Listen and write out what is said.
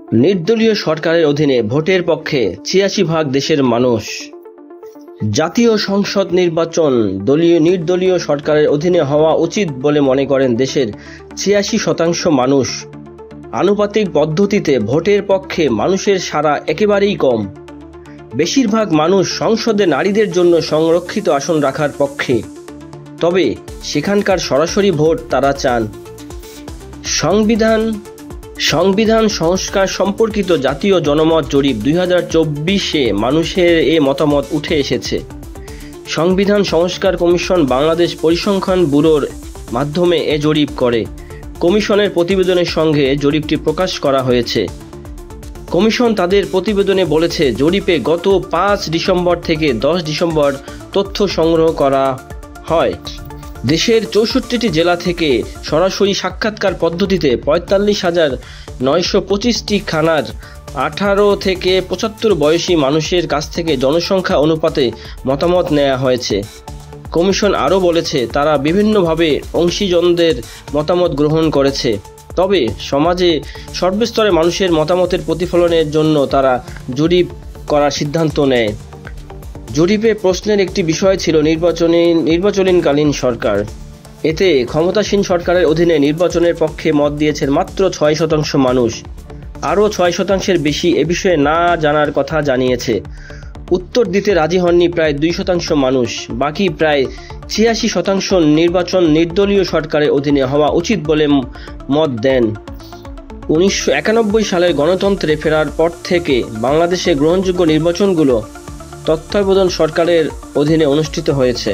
নির্দলীয় সরকারের অধীনে ভোটের পক্ষে ৮৬% দেশের মানুষ। জাতীয় সংসদ নির্বাচন নির্দলীয় সরকারের অধীনে হওয়া উচিত বলে মনে করেন দেশের ৮৬% মানুষ। আনুপাতিক পদ্ধতিতে ভোটের পক্ষে মানুষের সাড়া একেবারেই কম। বেশিরভাগ মানুষ সংসদে নারীদের জন্য সংরক্ষিত আসন রাখার পক্ষে, তবে সেখানকার সরাসরি ভোট তারা চান। সংবিধান সংস্কার সম্পর্কিত জাতীয় জনমত জরিপ 2024-এ মানুষের এ মতামত উঠে এসেছে। সংবিধান সংস্কার কমিশন বাংলাদেশ পরিসংখ্যান ব্যুরোর মাধ্যমে এ জরিপ করে। কমিশনের প্রতিবেদনের সঙ্গে জরিপটি প্রকাশ করা হয়েছে। কমিশন তাদের প্রতিবেদনে বলেছে, জরিপে গত 5 ডিসেম্বর থেকে 10 ডিসেম্বর তথ্য সংগ্রহ করা হয়। দেশের 64টি জেলা থেকে সরাসরি সাক্ষাৎকার পদ্ধতিতে ৪৫,৯২৫টি থানার 18 থেকে 75 বয়সী মানুষের কাছ থেকে জনসংখ্যা অনুপাতে মতামত নেওয়া হয়েছে। কমিশন আরও বলেছে, তারা বিভিন্নভাবে অংশীজনদের মতামত গ্রহণ করেছে, তবে সমাজে সর্বস্তরের মানুষের মতামতের প্রতিফলনের জন্য তারা জরিপ করার সিদ্ধান্ত নেয়। জরিপে প্রশ্নের একটি বিষয় ছিল নির্বাচনকালীন সরকার। এতে ক্ষমতাসীন সরকারের অধীনে নির্বাচনের পক্ষে মত দিয়েছেন মাত্র 6% মানুষ। আরও 6%-এর বেশি এ বিষয়ে না জানার কথা জানিয়েছে। উত্তর দিতে রাজি হননি প্রায় 2% মানুষ। বাকি প্রায় ৮৬% নির্বাচন নির্দলীয় সরকারের অধীনে হওয়া উচিত বলে মত দেন। 1991 সালের গণতন্ত্রে ফেরার পর থেকে বাংলাদেশে গ্রহণযোগ্য নির্বাচনগুলো তত্ত্বাবধায়ক সরকারের অধীনে অনুষ্ঠিত হয়েছে।